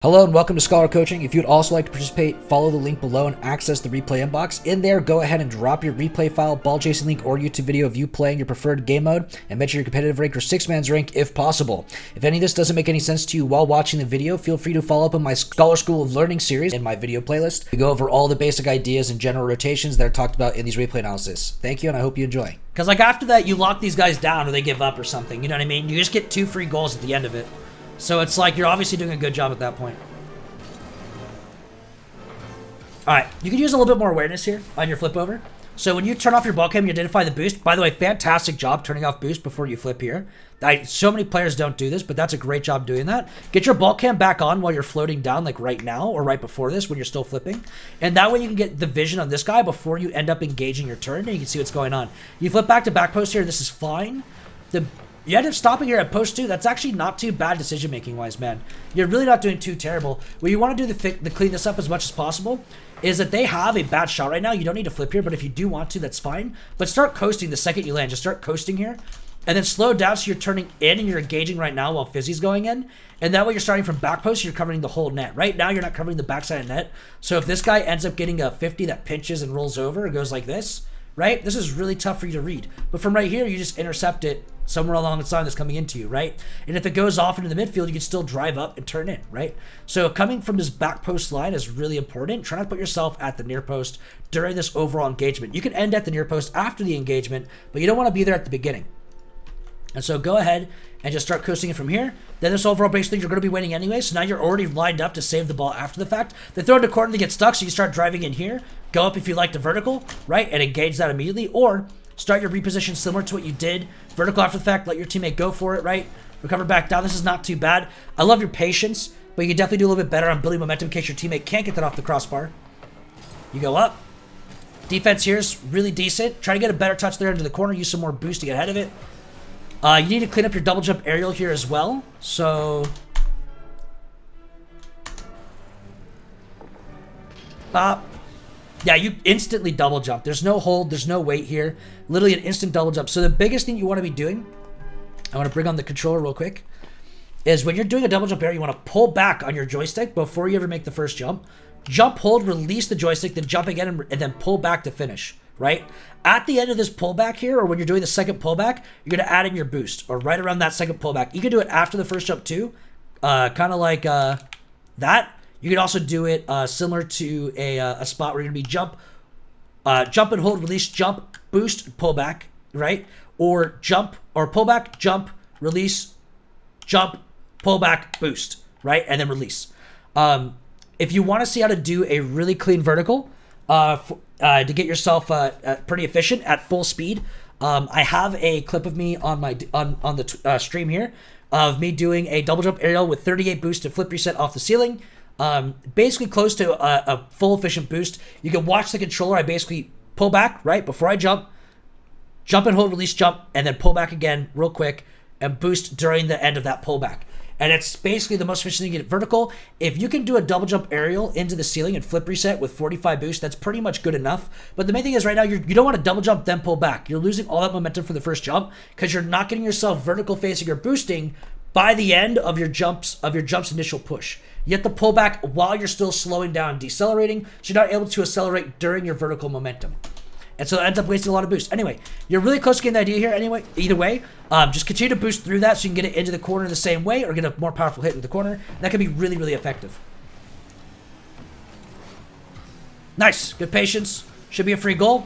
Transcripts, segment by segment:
Hello and welcome to Scholar Coaching. If you'd also like to participate, follow the link below and access the replay inbox. In there, go ahead and drop your replay file, ball chasing link, or YouTube video of you playing your preferred game mode, and mention your competitive rank or 6-man's rank if possible. If any of this doesn't make any sense to you while watching the video, feel free to follow up on my Scholar School of Learning series in my video playlist. We go over all the basic ideas and general rotations that are talked about in these replay analysis. Thank you, and I hope you enjoy. Because like after that, you lock these guys down or they give up or something, you know what I mean? You just get 2 free goals at the end of it. So it's like you're obviously doing a good job at that point. Alright, you can use a little bit more awareness here on your flip over. So when you turn off your ball cam, you identify the boost. By the way, fantastic job turning off boost before you flip here. So many players don't do this, but that's a great job doing that. Get your ball cam back on while you're floating down, like right now or right before this when you're still flipping. And that way you can get the vision on this guy before you end up engaging your turn, and you can see what's going on. You flip back to back post here, this is fine. You end up stopping here at post 2. That's actually not too bad decision-making wise, man. You're really not doing too terrible. What you want to do to clean this up as much as possible is that they have a bad shot right now. You don't need to flip here, but if you do want to, that's fine. But start coasting the second you land. Just start coasting here. And then slow down so you're turning in and you're engaging right now while Fizzy's going in. And that way you're starting from back post, you're covering the whole net. Right now you're not covering the backside of net. So if this guy ends up getting a 50 that pinches and rolls over and goes like this, right? This is really tough for you to read. But from right here, you just intercept it somewhere along the side that's coming into you, right? And if it goes off into the midfield, you can still drive up and turn in, right? So coming from this back post line is really important. Try not to put yourself at the near post during this overall engagement. You can end at the near post after the engagement, but you don't want to be there at the beginning. And so go ahead and just start coasting it from here. Then this overall base thing, you're going to be winning anyway, so now you're already lined up to save the ball after the fact. They throw it in the corner to get stuck, so you start driving in here. Go up if you like to vertical, right, and engage that immediately, or start your reposition similar to what you did. Vertical after the fact, let your teammate go for it, right? Recover back down. This is not too bad. I love your patience, but you can definitely do a little bit better on building momentum in case your teammate can't get that off the crossbar. You go up. Defense here is really decent. Try to get a better touch there into the corner. Use some more boost to get ahead of it. You need to clean up your double jump aerial here as well. So pop. Yeah, you instantly double jump. There's no hold. There's no wait here. Literally an instant double jump. So the biggest thing you want to be doing, I want to bring on the controller real quick, is when you're doing a double jump air, you want to pull back on your joystick before you ever make the first jump. Jump, hold, release the joystick, then jump again, and then pull back to finish, right? At the end of this pullback here, or when you're doing the second pullback, you're going to add in your boost, or right around that second pullback. You can do it after the first jump too, kind of like that. You can also do it similar to a spot where you're going to be jump and hold, release, jump, boost, pull back, right? Or jump, or pull back, jump, release, jump, pull back, boost, right? And then release. If you want to see how to do a really clean vertical to get yourself pretty efficient at full speed, I have a clip of me on my on the stream here of me doing a double jump aerial with 38 boost to flip reset off the ceiling. Basically close to a full efficient boost. You can watch the controller. I basically pull back, right, before I jump and hold, release, jump, and then pull back again real quick and boost during the end of that pullback. And it's basically the most efficient thing to get vertical. If you can do a double jump aerial into the ceiling and flip reset with 45 boost, that's pretty much good enough. But the main thing is right now, you don't want to double jump then pull back. You're losing all that momentum for the first jump because you're not getting yourself vertical facing or boosting by the end of your jump's initial push. You have to pull back while you're still slowing down and decelerating, so you're not able to accelerate during your vertical momentum. And so it ends up wasting a lot of boost. Anyway, you're really close to getting the idea here anyway. Either way, just continue to boost through that so you can get it into the corner the same way or get a more powerful hit into the corner. That can be really, really effective. Nice. Good patience. Should be a free goal.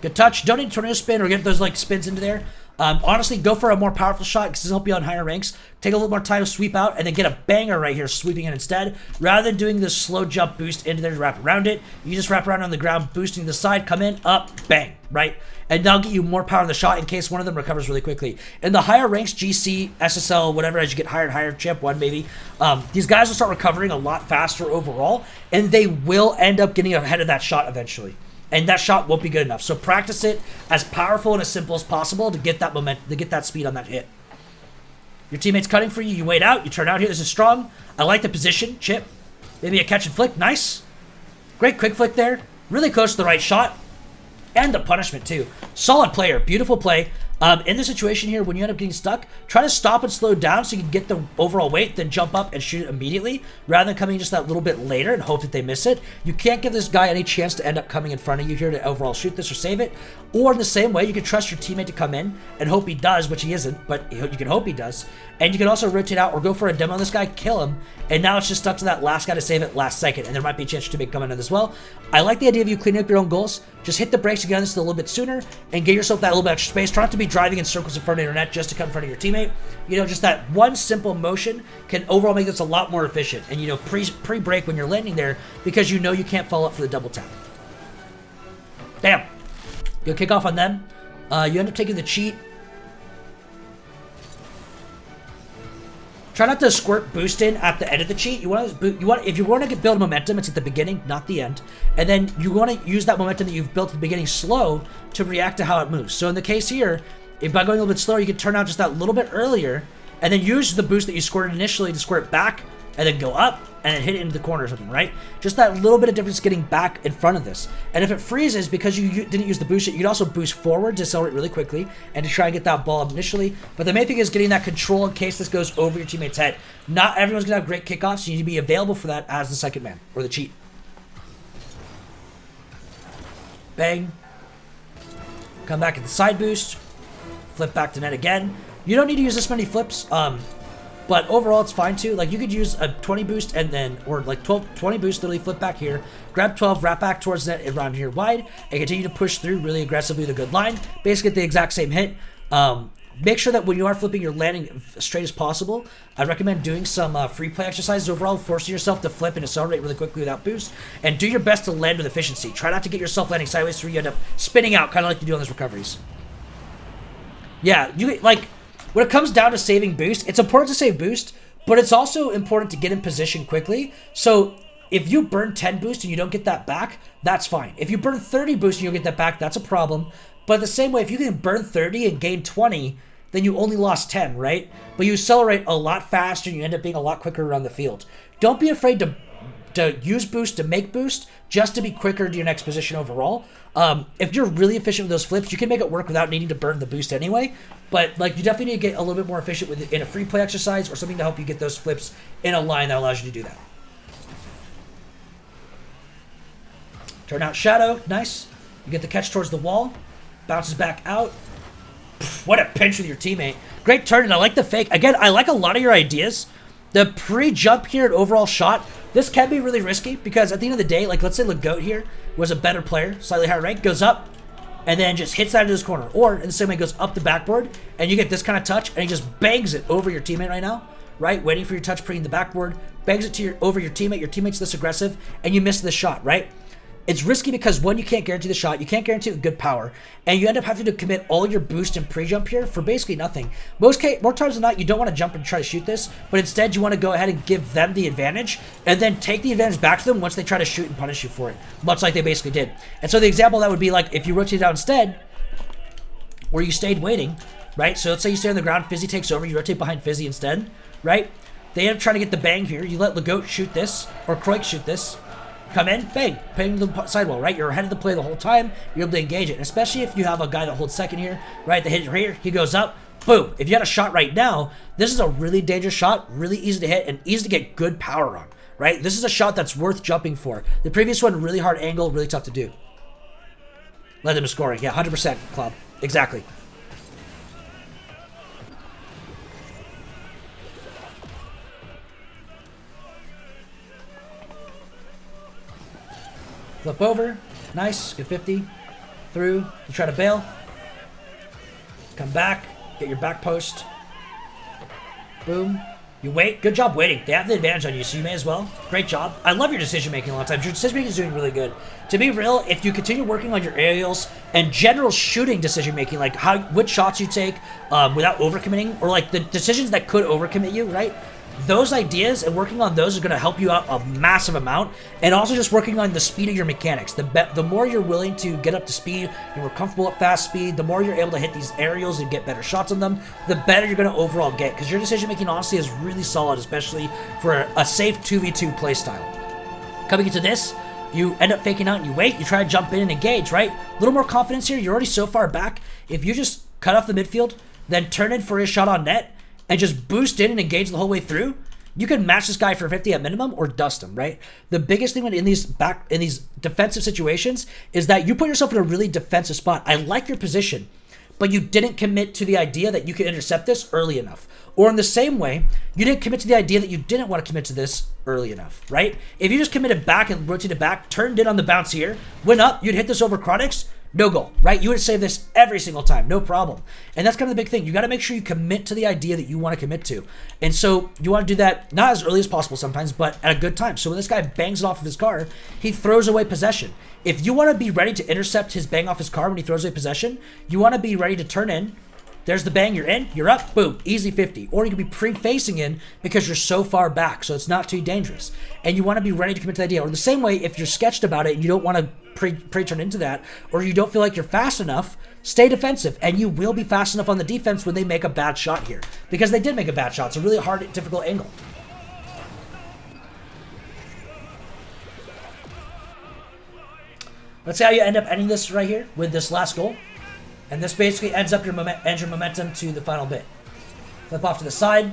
Good touch. Don't need tornado spin or get those like spins into there. Honestly, go for a more powerful shot because this will help you on higher ranks. Take a little more time to sweep out and then get a banger right here sweeping in instead. Rather than doing this slow jump boost into there to wrap around it, you just wrap around on the ground, boosting the side, come in, up, bang, right? And that'll get you more power in the shot in case one of them recovers really quickly. In the higher ranks, GC, SSL, whatever, as you get higher and higher, Champ 1 maybe, these guys will start recovering a lot faster overall, and they will end up getting ahead of that shot eventually. And that shot won't be good enough. So practice it as powerful and as simple as possible to get that momentum, to get that speed on that hit. Your teammate's cutting for you. You wait out. You turn out here. This is strong. I like the position. Chip. Maybe a catch and flick. Nice. Great quick flick there. Really close to the right shot. And the punishment too. Solid player. Beautiful play. In the situation here, when you end up getting stuck, try to stop and slow down so you can get the overall weight, then jump up and shoot it immediately, rather than coming just that little bit later and hope that they miss it. You can't give this guy any chance to end up coming in front of you here to overall shoot this or save it. Or in the same way, you can trust your teammate to come in and hope he does, which he isn't, but you can hope he does. And you can also rotate out or go for a demo on this guy, kill him, and now it's just stuck to that last guy to save it last second, and there might be a chance your teammate coming in as well. I like the idea of you cleaning up your own goals. Just hit the brakes again this a little bit sooner and get yourself that little bit extra space. Try not to be driving in circles in front of your net just to come in front of your teammate. You know, just that one simple motion can overall make this a lot more efficient. And, you know, pre-break when you're landing there because you know you can't follow up for the double tap. Damn. You'll kick off on them. You end up taking the cheat. Try not to squirt boost in at the end of the cheat. If you want to build momentum, it's at the beginning, not the end. And then you want to use that momentum that you've built at the beginning slow to react to how it moves. So in the case here, if by going a little bit slower, you can turn out just that little bit earlier and then use the boost that you squirted initially to squirt back and then go up and then hit it into the corner or something, right? Just that little bit of difference getting back in front of this. And if it freezes because you didn't use the boost, you can also boost forward to accelerate really quickly and to try and get that ball up initially. But the main thing is getting that control in case this goes over your teammate's head. Not everyone's going to have great kickoffs, so you need to be available for that as the second man or the cheat. Bang. Come back at the side boost. Flip back to net again. You don't need to use this many flips. But overall, it's fine too. Like, you could use a 20 boost and then, or like 20 boost, literally flip back here, grab 12, wrap back towards net around here wide, and continue to push through really aggressively with a good line. Basically, get the exact same hit. Make sure that when you are flipping, you're landing as straight as possible. I recommend doing some free play exercises overall, forcing yourself to flip and accelerate really quickly without boost, and do your best to land with efficiency. Try not to get yourself landing sideways so you end up spinning out, kind of like you do on those recoveries. Yeah, when it comes down to saving boost, it's important to save boost, but it's also important to get in position quickly. So if you burn 10 boost and you don't get that back, that's fine. If you burn 30 boost and you don't get that back, that's a problem. But the same way, if you can burn 30 and gain 20, then you only lost 10, right? But you accelerate a lot faster and you end up being a lot quicker around the field. Don't be afraid to use boost, to make boost, just to be quicker to your next position overall. If you're really efficient with those flips, you can make it work without needing to burn the boost anyway. But like, you definitely need to get a little bit more efficient with it in a free play exercise or something to help you get those flips in a line that allows you to do that. Turn out shadow, nice. You get the catch towards the wall, bounces back out. What a pinch with your teammate. Great turn, and I like the fake. Again, I like a lot of your ideas. The pre-jump here and overall shot, this can be really risky because at the end of the day, like, let's say Legoat here was a better player, slightly higher rank, goes up, and then just hits that into this corner. Or in the same way, goes up the backboard, and you get this kind of touch, and he just bangs it over your teammate right now, right? Waiting for your touch pre in the backboard, bangs it over your teammate's this aggressive, and you miss the shot, right? It's risky because, one, you can't guarantee the shot, you can't guarantee good power, and you end up having to commit all your boost and pre-jump here for basically nothing. More times than not, you don't want to jump and try to shoot this, but instead you want to go ahead and give them the advantage, and then take the advantage back to them once they try to shoot and punish you for it, much like they basically did. And so the example that would be like, if you rotate out instead, where you stayed waiting, right? So let's say you stay on the ground, Fizzy takes over, you rotate behind Fizzy instead, right? They end up trying to get the bang here, you let Legoat shoot this, or Kroik shoot this, come in, bang, ping the sidewall, right? You're ahead of the play the whole time. You're able to engage it, and especially if you have a guy that holds second here, right? The hit here, he goes up, boom. If you had a shot right now, this is a really dangerous shot, really easy to hit, and easy to get good power on, right? This is a shot that's worth jumping for. The previous one, really hard angle, really tough to do. Led them to scoring, yeah, 100%, Clob, exactly. Flip over, nice, good 50, through, you try to bail, come back, get your back post, boom, you wait, good job waiting, they have the advantage on you, so you may as well, great job. I love your decision making a lot of times, your decision making is doing really good. To be real, if you continue working on your aerials and general shooting decision making, like which shots you take without overcommitting, or like the decisions that could overcommit you, right? Those ideas and working on those is going to help you out a massive amount, and also just working on the speed of your mechanics. The more you're willing to get up to speed, you're more comfortable at fast speed, the more you're able to hit these aerials and get better shots on them, the better you're going to overall get, because your decision making honestly is really solid, especially for a safe 2v2 playstyle. Coming into this, you end up faking out and you wait, you try to jump in and engage, right? A little more confidence here, you're already so far back. If you just cut off the midfield, then turn in for his shot on net, and just boost in and engage the whole way through, you can match this guy for 50 at minimum or dust him, right? The biggest thing when in these defensive situations is that you put yourself in a really defensive spot. I like your position, but you didn't commit to the idea that you could intercept this early enough. Or in the same way, you didn't commit to the idea that you didn't want to commit to this early enough, right? If you just committed back and rotated back, turned in on the bounce here, went up, you'd hit this over Chronix, no goal, right? You would save this every single time, no problem. And that's kind of the big thing. You got to make sure you commit to the idea that you want to commit to. And so you want to do that not as early as possible sometimes, but at a good time. So when this guy bangs it off of his car, he throws away possession. If you want to be ready to intercept his bang off his car when he throws away possession, you want to be ready to turn in. There's the bang, you're in, you're up, boom, easy 50. Or you can be pre-facing in because you're so far back, so it's not too dangerous. And you want to be ready to commit to the idea. Or the same way, if you're sketched about it and you don't want to pre-turn into that, or you don't feel like you're fast enough, stay defensive. And you will be fast enough on the defense when they make a bad shot here. Because they did make a bad shot. It's a really hard, difficult angle. Let's see how you end up ending this right here with this last goal. And this basically ends up your momentum to the final bit. Flip off to the side.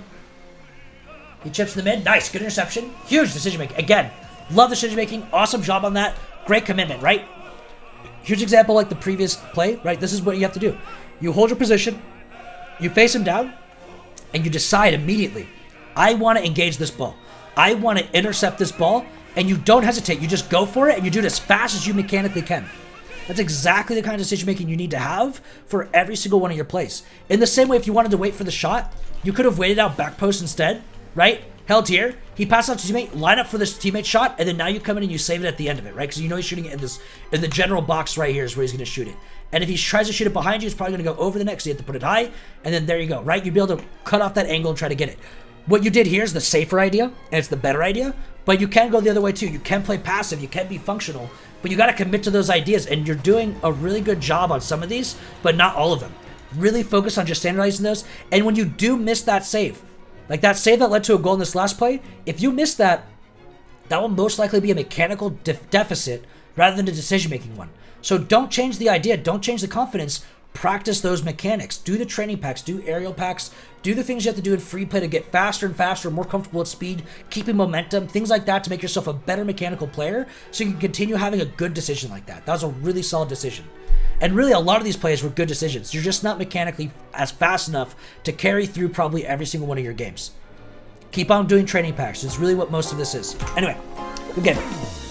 He chips in the mid. Nice. Good interception. Huge decision making. Again, love the decision making. Awesome job on that. Great commitment, right? Huge example like the previous play, right? This is what you have to do. You hold your position. You face him down. And you decide immediately, I want to engage this ball. I want to intercept this ball. And you don't hesitate. You just go for it. And you do it as fast as you mechanically can. That's exactly the kind of decision making you need to have for every single one of your plays. In the same way, if you wanted to wait for the shot, you could have waited out back post instead, right? Held here, he passed out to teammate, line up for this teammate shot, and then now you come in and you save it at the end of it, right? Because you know he's shooting it in the general box right here is where he's going to shoot it. And if he tries to shoot it behind you, it's probably going to go over the net, so you have to put it high, and then there you go, right? You'd be able to cut off that angle and try to get it. What you did here is the safer idea, and it's the better idea, but you can go the other way too. You can play passive, you can be functional, but you got to commit to those ideas, and you're doing a really good job on some of these, but not all of them. Really focus on just standardizing those, and when you do miss that save, like that save that led to a goal in this last play, if you miss that, that will most likely be a mechanical deficit rather than a decision-making one. So don't change the idea, don't change the confidence, practice those mechanics. Do the training packs, do aerial packs, do the things you have to do in free play to get faster and faster, more comfortable at speed, keeping momentum, things like that to make yourself a better mechanical player so you can continue having a good decision like that. That was a really solid decision. And really, a lot of these plays were good decisions. You're just not mechanically as fast enough to carry through probably every single one of your games. Keep on doing training packs. It's really what most of this is. Anyway, good game.